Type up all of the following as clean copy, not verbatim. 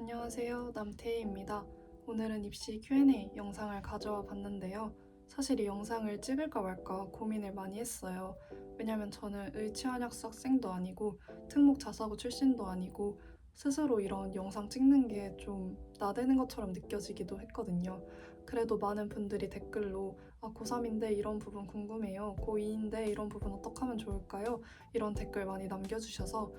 안녕하세요. 남태희입니다. 오늘은 입시 Q&A 영상을 가져와 봤는데요. 사실 이 영상을 찍을까 말까 고민을 많이 했어요. 왜냐면 저는 의치환약수 학생도 아니고 특목 자사고 출신도 아니고 스스로 이런 영상 찍는 게 좀 나대는 것처럼 느껴지기도 했거든요. 그래도 많은 분들이 댓글로 고3인데 이런 부분 궁금해요. 고2인데 이런 부분 어떻게 하면 좋을까요? 이런 댓글 많이 남겨주셔서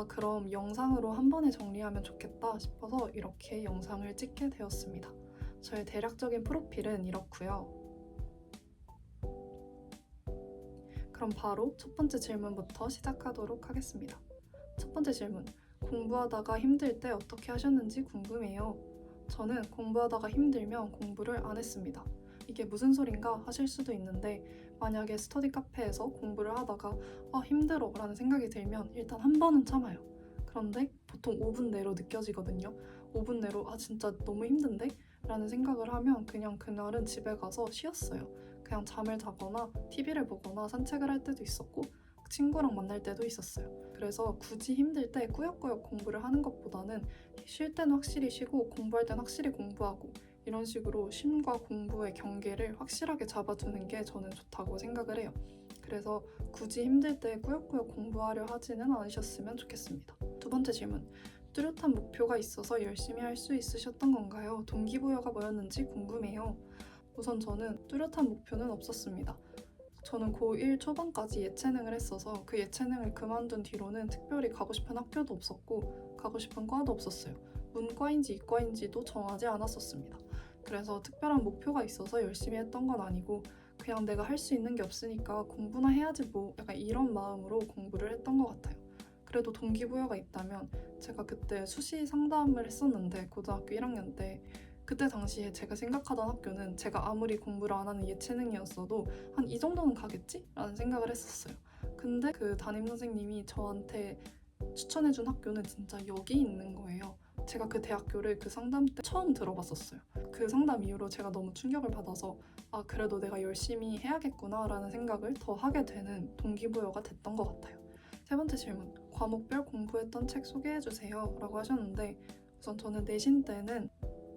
그럼 영상으로 한 번에 정리하면 좋겠다 싶어서 이렇게 영상을 찍게 되었습니다. 저의 대략적인 프로필은 이렇고요. 그럼 바로 첫 번째 질문부터 시작하도록 하겠습니다. 첫 번째 질문. 공부하다가 힘들 때 어떻게 하셨는지 궁금해요. 저는 공부하다가 힘들면 공부를 안 했습니다. 이게 무슨 소린가 하실 수도 있는데 만약에 스터디 카페에서 공부를 하다가 힘들어 라는 생각이 들면 일단 한 번은 참아요. 그런데 보통 5분 내로 느껴지거든요. 5분 내로 진짜 너무 힘든데? 라는 생각을 하면 그냥 그날은 집에 가서 쉬었어요. 그냥 잠을 자거나 TV를 보거나 산책을 할 때도 있었고 친구랑 만날 때도 있었어요. 그래서 굳이 힘들 때 꾸역꾸역 공부를 하는 것보다는 쉴 때는 확실히 쉬고 공부할 때는 확실히 공부하고 이런 식으로 쉼과 공부의 경계를 확실하게 잡아두는 게 저는 좋다고 생각을 해요. 그래서 굳이 힘들 때 꾸역꾸역 공부하려 하지는 않으셨으면 좋겠습니다. 두 번째 질문. 뚜렷한 목표가 있어서 열심히 할 수 있으셨던 건가요? 동기부여가 뭐였는지 궁금해요. 우선 저는 뚜렷한 목표는 없었습니다. 저는 고1 초반까지 예체능을 했어서 그 예체능을 그만둔 뒤로는 특별히 가고 싶은 학교도 없었고 가고 싶은 과도 없었어요. 문과인지 이과인지도 정하지 않았었습니다. 그래서 특별한 목표가 있어서 열심히 했던 건 아니고 그냥 내가 할 수 있는 게 없으니까 공부나 해야지 뭐 약간 이런 마음으로 공부를 했던 것 같아요. 그래도 동기부여가 있다면 제가 그때 수시 상담을 했었는데 고등학교 1학년 때 그때 당시에 제가 생각하던 학교는 제가 아무리 공부를 안 하는 예체능이었어도 한 이 정도는 가겠지? 라는 생각을 했었어요. 근데 그 담임선생님이 저한테 추천해준 학교는 진짜 여기 있는 거예요. 제가 그 대학교를 그 상담 때 처음 들어봤었어요. 그 상담 이후로 제가 너무 충격을 받아서 그래도 내가 열심히 해야겠구나 라는 생각을 더 하게 되는 동기부여가 됐던 것 같아요. 세 번째 질문. 과목별 공부했던 책 소개해주세요 라고 하셨는데 우선 저는 내신 때는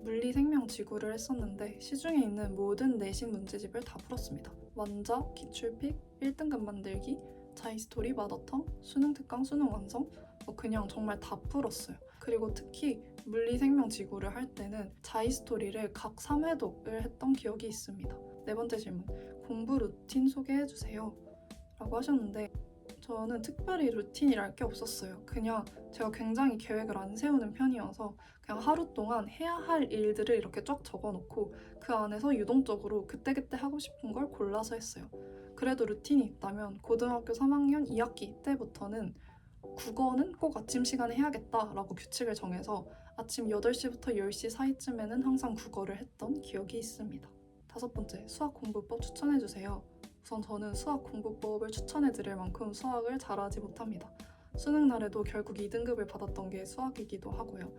물리, 생명, 지구를 했었는데 시중에 있는 모든 내신 문제집을 다 풀었습니다. 완자, 기출픽, 1등급 만들기, 자이스토리, 마더텀, 수능 특강, 수능 완성 그냥 정말 다 풀었어요. 그리고 특히 물리, 생명, 지구를 할 때는 자이스토리를 각 3회독을 했던 기억이 있습니다. 네 번째 질문. 공부 루틴 소개해주세요 라고 하셨는데 저는 특별히 루틴이랄 게 없었어요. 그냥 제가 굉장히 계획을 안 세우는 편이어서 그냥 하루 동안 해야 할 일들을 이렇게 쫙 적어놓고 그 안에서 유동적으로 그때그때 하고 싶은 걸 골라서 했어요. 그래도 루틴이 있다면 고등학교 3학년 2학기 때부터는 국어는 꼭 아침 시간에 해야겠다라고 규칙을 정해서 아침 8시부터 10시 사이쯤에는 항상 국어를 했던 기억이 있습니다. 다섯 번째, 수학 공부법 추천해주세요. 우선 저는 수학 공부법을 추천해드릴 만큼 수학을 잘하지 못합니다. 수능 날에도 결국 2등급을 받았던 게 수학이기도 하고요.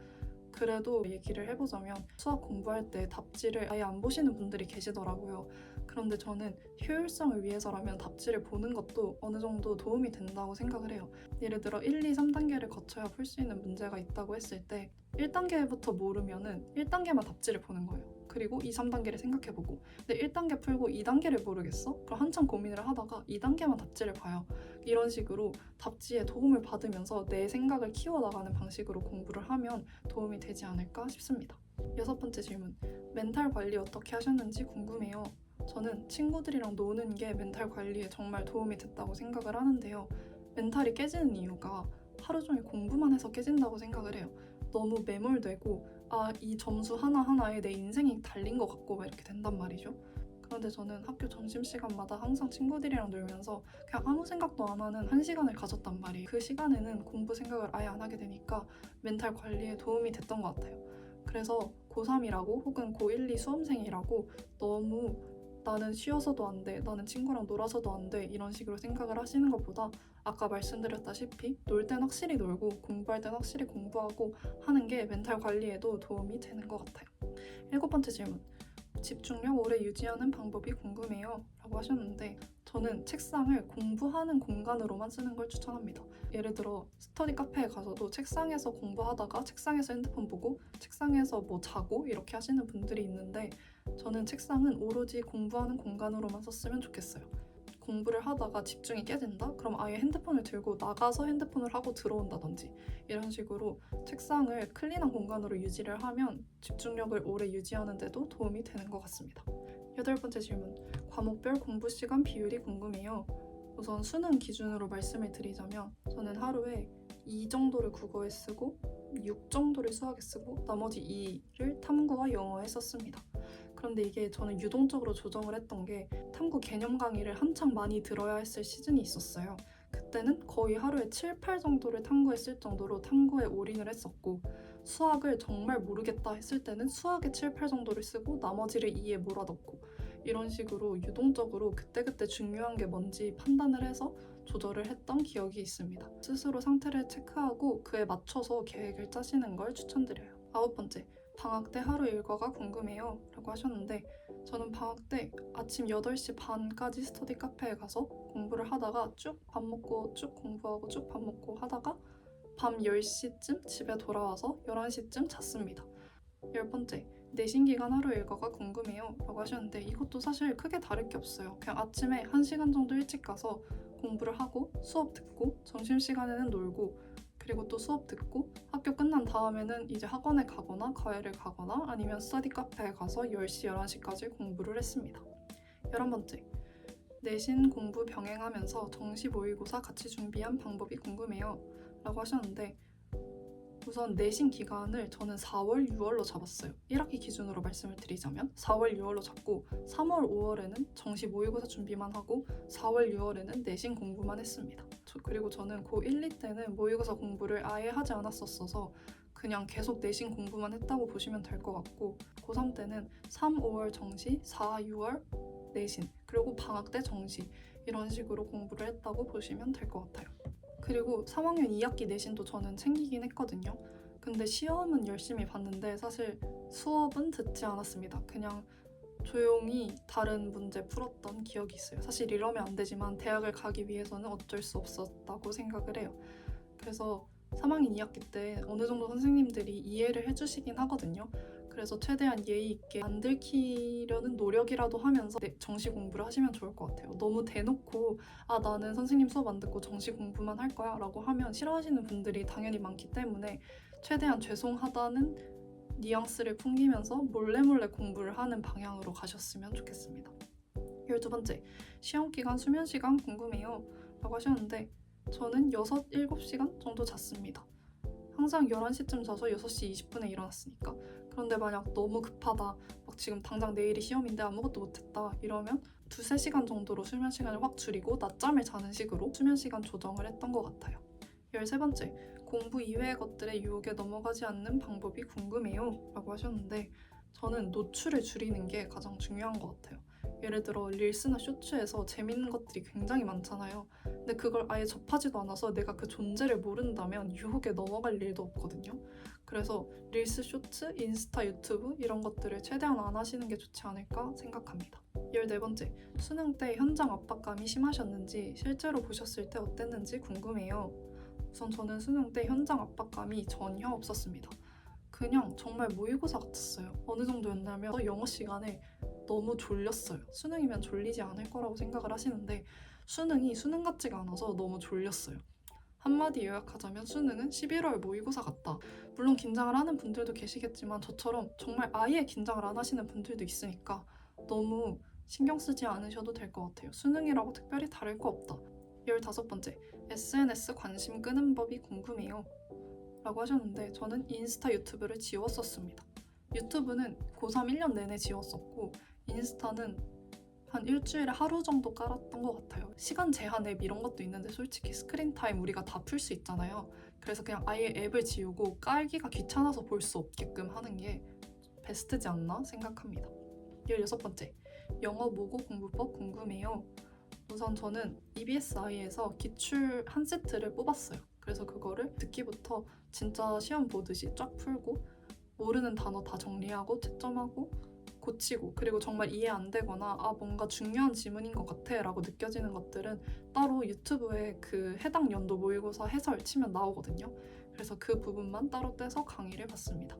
그래도 얘기를 해보자면 수학 공부할 때 답지를 아예 안 보시는 분들이 계시더라고요. 그런데 저는 효율성을 위해서라면 답지를 보는 것도 어느 정도 도움이 된다고 생각을 해요. 예를 들어 1, 2, 3단계를 거쳐야 풀 수 있는 문제가 있다고 했을 때 1단계부터 모르면은 1단계만 답지를 보는 거예요. 그리고 2, 3단계를 생각해보고 근데 1단계 풀고 2단계를 모르겠어? 그럼 한참 고민을 하다가 2단계만 답지를 봐요. 이런 식으로 답지에 도움을 받으면서 내 생각을 키워나가는 방식으로 공부를 하면 도움이 되지 않을까 싶습니다. 여섯 번째 질문. 멘탈 관리 어떻게 하셨는지 궁금해요. 저는 친구들이랑 노는 게 멘탈 관리에 정말 도움이 됐다고 생각을 하는데요. 멘탈이 깨지는 이유가 하루 종일 공부만 해서 깨진다고 생각을 해요. 너무 매몰되고 이 점수 하나하나에 내 인생이 달린 것 같고 막 이렇게 된단 말이죠. 그런데 저는 학교 점심시간마다 항상 친구들이랑 놀면서 그냥 아무 생각도 안 하는 1시간을 가졌단 말이에요. 그 시간에는 공부 생각을 아예 안 하게 되니까 멘탈 관리에 도움이 됐던 것 같아요. 그래서 고3이라고 혹은 고1, 2 수험생이라고 너무 나는 쉬어서도 안 돼, 나는 친구랑 놀아서도 안 돼 이런 식으로 생각을 하시는 것보다 아까 말씀드렸다시피 놀 땐 확실히 놀고 공부할 땐 확실히 공부하고 하는 게 멘탈 관리에도 도움이 되는 것 같아요. 일곱 번째 질문. 집중력 오래 유지하는 방법이 궁금해요 라고 하셨는데, 저는 책상을 공부하는 공간으로만 쓰는 걸 추천합니다. 예를 들어 스터디 카페에 가서도 책상에서 공부하다가 책상에서 핸드폰 보고 책상에서 뭐 자고 이렇게 하시는 분들이 있는데, 저는 책상은 오로지 공부하는 공간으로만 썼으면 좋겠어요. 공부를 하다가 집중이 깨진다? 그럼 아예 핸드폰을 들고 나가서 핸드폰을 하고 들어온다든지 이런 식으로 책상을 클린한 공간으로 유지를 하면 집중력을 오래 유지하는 데도 도움이 되는 것 같습니다. 8번째 질문, 과목별 공부 시간 비율이 궁금해요. 우선 수능 기준으로 말씀을 드리자면 저는 하루에 2 정도를 국어에 쓰고 6 정도를 수학에 쓰고 나머지 2를 탐구와 영어에 썼습니다. 그런데 이게 저는 유동적으로 조정을 했던 게, 탐구 개념 강의를 한창 많이 들어야 했을 시즌이 있었어요. 그때는 거의 하루에 7, 8 정도를 탐구했을 정도로 탐구에 올인을 했었고, 수학을 정말 모르겠다 했을 때는 수학에 7, 8 정도를 쓰고 나머지를 2에 몰아넣고, 이런 식으로 유동적으로 그때그때 중요한 게 뭔지 판단을 해서 조절을 했던 기억이 있습니다. 스스로 상태를 체크하고 그에 맞춰서 계획을 짜시는 걸 추천드려요. 9번째, 방학 때 하루 일과가 궁금해요 라고 하셨는데, 저는 방학 때 아침 8시 반까지 스터디 카페에 가서 공부를 하다가 쭉 밥 먹고 쭉 공부하고 쭉 밥 먹고 하다가 밤 10시쯤 집에 돌아와서 11시쯤 잤습니다. 10번째, 내신 기간 하루 일과가 궁금해요 라고 하셨는데, 이것도 사실 크게 다를 게 없어요. 그냥 아침에 1시간 정도 일찍 가서 공부를 하고 수업 듣고, 점심시간에는 놀고, 그리고 또 수업 듣고 학교 끝난 다음에는 이제 학원에 가거나 과외를 가거나 아니면 스터디 카페에 가서 10시, 11시까지 공부를 했습니다. 11번째, 내신 공부 병행하면서 정시 모의고사 같이 준비한 방법이 궁금해요 라고 하셨는데, 우선 내신 기간을 저는 4월, 6월로 잡았어요. 1학기 기준으로 말씀을 드리자면 4월, 6월로 잡고 3월, 5월에는 정시 모의고사 준비만 하고 4월, 6월에는 내신 공부만 했습니다. 그리고 저는 고1, 2 때는 모의고사 공부를 아예 하지 않았었어서 그냥 계속 내신 공부만 했다고 보시면 될 것 같고, 고3 때는 3, 5월 정시, 4, 6월 내신, 그리고 방학 때 정시, 이런 식으로 공부를 했다고 보시면 될 것 같아요. 그리고 3학년 2학기 내신도 저는 챙기긴 했거든요. 근데 시험은 열심히 봤는데 사실 수업은 듣지 않았습니다. 그냥 조용히 다른 문제 풀었던 기억이 있어요. 사실 이러면 안 되지만 대학을 가기 위해서는 어쩔 수 없었다고 생각을 해요. 그래서 3학년 2학기 때 어느 정도 선생님들이 이해를 해주시긴 하거든요. 그래서 최대한 예의 있게 안 들키려는 노력이라도 하면서 정시 공부를 하시면 좋을 것 같아요. 너무 대놓고 나는 선생님 수업 안 듣고 정시 공부만 할 거야 라고 하면 싫어하시는 분들이 당연히 많기 때문에 최대한 죄송하다는 뉘앙스를 풍기면서 몰래 공부를 하는 방향으로 가셨으면 좋겠습니다. 12번째, 시험 기간 수면 시간 궁금해요 라고 하셨는데, 저는 6, 7시간 정도 잤습니다. 항상 11시쯤 자서 6시 20분에 일어났으니까. 그런데 만약 너무 급하다, 막 지금 당장 내일이 시험인데 아무것도 못했다 이러면 2, 3시간 정도로 수면 시간을 확 줄이고 낮잠을 자는 식으로 수면 시간 조정을 했던 것 같아요. 13번째, 공부 이외의 것들의 유혹에 넘어가지 않는 방법이 궁금해요 라고 하셨는데, 저는 노출을 줄이는 게 가장 중요한 것 같아요. 예를 들어 릴스나 쇼츠에서 재밌는 것들이 굉장히 많잖아요. 근데 그걸 아예 접하지도 않아서 내가 그 존재를 모른다면 유혹에 넘어갈 일도 없거든요. 그래서 릴스, 쇼츠, 인스타, 유튜브 이런 것들을 최대한 안 하시는 게 좋지 않을까 생각합니다. 14번째, 수능 때 현장 압박감이 심하셨는지 실제로 보셨을 때 어땠는지 궁금해요. 우선 저는 수능 때 현장 압박감이 전혀 없었습니다. 그냥 정말 모의고사 같았어요. 어느 정도였냐면 영어 시간에 너무 졸렸어요. 수능이면 졸리지 않을 거라고 생각을 하시는데 수능이 수능 같지가 않아서 너무 졸렸어요. 한마디 요약하자면 수능은 11월 모의고사 같다. 물론 긴장을 하는 분들도 계시겠지만 저처럼 정말 아예 긴장을 안 하시는 분들도 있으니까 너무 신경 쓰지 않으셔도 될 것 같아요. 수능이라고 특별히 다를 거 없다. 15번째, SNS 관심 끄는 법이 궁금해요 라고 하셨는데, 저는 인스타, 유튜브를 지웠었습니다. 유튜브는 고3 1년 내내 지웠었고 인스타는 한 일주일에 하루 정도 깔았던 것 같아요. 시간 제한 앱 이런 것도 있는데 솔직히 스크린 타임 우리가 다 풀 수 있잖아요. 그래서 그냥 아예 앱을 지우고 깔기가 귀찮아서 볼 수 없게끔 하는 게 베스트지 않나 생각합니다. 16번째, 영어 모국 공부법 궁금해요. 우선 저는 EBSI에서 기출 한 세트를 뽑았어요. 그래서 그거를 듣기부터 진짜 시험 보듯이 쫙 풀고 모르는 단어 다 정리하고 채점하고 고치고, 그리고 정말 이해 안 되거나 뭔가 중요한 지문인 것 같아 라고 느껴지는 것들은 따로 유튜브에 그 해당 연도 모의고사 해설 치면 나오거든요. 그래서 그 부분만 따로 떼서 강의를 받습니다.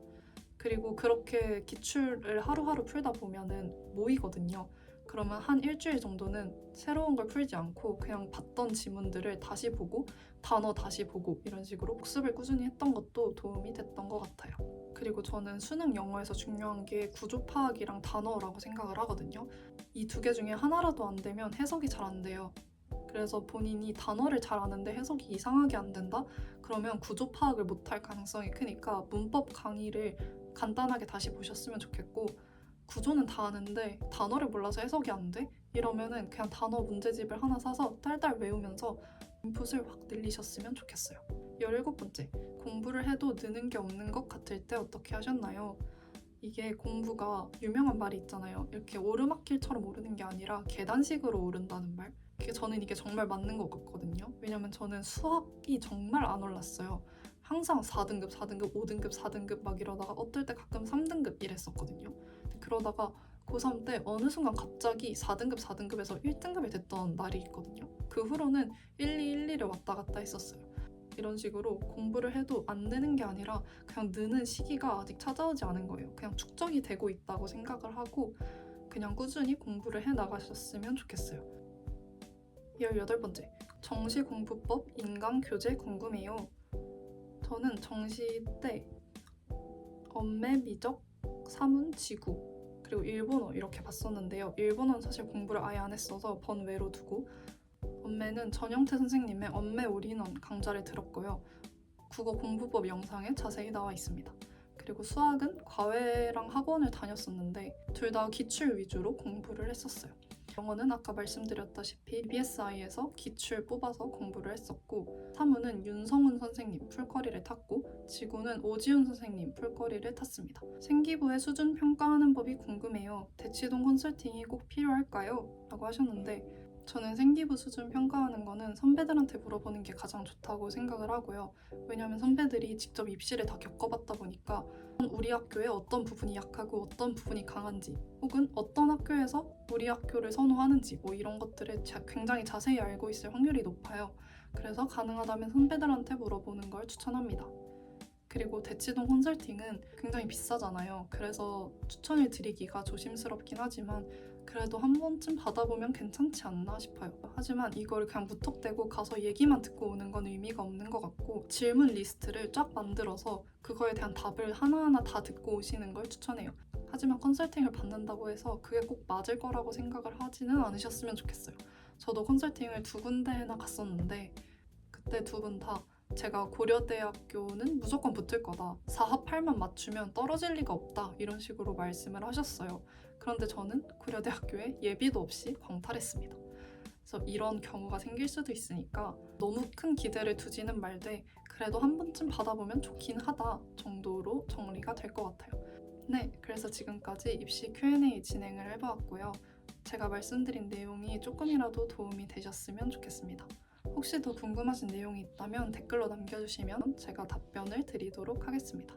그리고 그렇게 기출을 하루하루 풀다 보면은 모이거든요. 그러면 한 일주일 정도는 새로운 걸 풀지 않고 그냥 봤던 지문들을 다시 보고 단어 다시 보고 이런 식으로 복습을 꾸준히 했던 것도 도움이 됐던 것 같아요. 그리고 저는 수능 영어에서 중요한 게 구조 파악이랑 단어라고 생각을 하거든요. 이 두 개 중에 하나라도 안 되면 해석이 잘 안 돼요. 그래서 본인이 단어를 잘 아는데 해석이 이상하게 안 된다? 그러면 구조 파악을 못할 가능성이 크니까 문법 강의를 간단하게 다시 보셨으면 좋겠고, 구조는 다 아는데 단어를 몰라서 해석이 안 돼? 이러면은 그냥 단어 문제집을 하나 사서 딸딸 외우면서 인풋을 확 늘리셨으면 좋겠어요. 17번째, 공부를 해도 느는 게 없는 것 같을 때 어떻게 하셨나요? 이게 공부가 유명한 말이 있잖아요. 이렇게 오르막길처럼 오르는 게 아니라 계단식으로 오른다는 말. 저는 이게 정말 맞는 것 같거든요. 왜냐면 저는 수학이 정말 안 올랐어요. 항상 4등급, 4등급, 5등급, 4등급 막 이러다가 어떨 때 가끔 3등급 이랬었거든요. 그러다가 고3 때 어느 순간 갑자기 4등급, 4등급에서 1등급이 됐던 날이 있거든요. 그 후로는 1, 2, 1, 2를 왔다 갔다 했었어요. 이런 식으로 공부를 해도 안 되는 게 아니라 그냥 느는 시기가 아직 찾아오지 않은 거예요. 그냥 축적이 되고 있다고 생각을 하고 그냥 꾸준히 공부를 해 나가셨으면 좋겠어요. 18번째, 정시공부법 인강교재 궁금해요. 저는 정시 때 언매, 미적, 사문, 지구 그리고 일본어 이렇게 봤었는데요. 일본어는 사실 공부를 아예 안 했어서 번외로 두고, 언매는 전영태 선생님의 언매 올인원 강좌를 들었고요. 국어 공부법 영상에 자세히 나와 있습니다. 그리고 수학은 과외랑 학원을 다녔었는데 둘 다 기출 위주로 공부를 했었어요. 영어는 아까 말씀드렸다시피 BSI에서 기출 뽑아서 공부를 했었고, 사문은 윤성훈 선생님 풀거리를 탔고, 지구는 오지훈 선생님 풀거리를 탔습니다. 생기부의 수준 평가하는 법이 궁금해요. 대치동 컨설팅이 꼭 필요할까요? 라고 하셨는데, 저는 생기부 수준 평가하는 거는 선배들한테 물어보는 게 가장 좋다고 생각을 하고요. 왜냐하면 선배들이 직접 입시를 다 겪어봤다 보니까 우리 학교에 어떤 부분이 약하고 어떤 부분이 강한지, 혹은 어떤 학교에서 우리 학교를 선호하는지 이런 것들을 굉장히 자세히 알고 있을 확률이 높아요. 그래서 가능하다면 선배들한테 물어보는 걸 추천합니다. 그리고 대치동 컨설팅은 굉장히 비싸잖아요. 그래서 추천을 드리기가 조심스럽긴 하지만 그래도 한 번쯤 받아보면 괜찮지 않나 싶어요. 하지만 이걸 그냥 무턱대고 가서 얘기만 듣고 오는 건 의미가 없는 것 같고, 질문 리스트를 쫙 만들어서 그거에 대한 답을 하나하나 다 듣고 오시는 걸 추천해요. 하지만 컨설팅을 받는다고 해서 그게 꼭 맞을 거라고 생각을 하지는 않으셨으면 좋겠어요. 저도 컨설팅을 2군데나 갔었는데 그때 2군 다 제가 고려대학교는 무조건 붙을 거다, 4합 8만 맞추면 떨어질 리가 없다, 이런 식으로 말씀을 하셨어요. 그런데 저는 고려대학교에 예비도 없이 광탈했습니다. 그래서 이런 경우가 생길 수도 있으니까 너무 큰 기대를 두지는 말되 그래도 한 번쯤 받아보면 좋긴 하다 정도로 정리가 될 것 같아요. 네, 그래서 지금까지 입시 Q&A 진행을 해보았고요. 제가 말씀드린 내용이 조금이라도 도움이 되셨으면 좋겠습니다. 혹시 더 궁금하신 내용이 있다면 댓글로 남겨주시면 제가 답변을 드리도록 하겠습니다.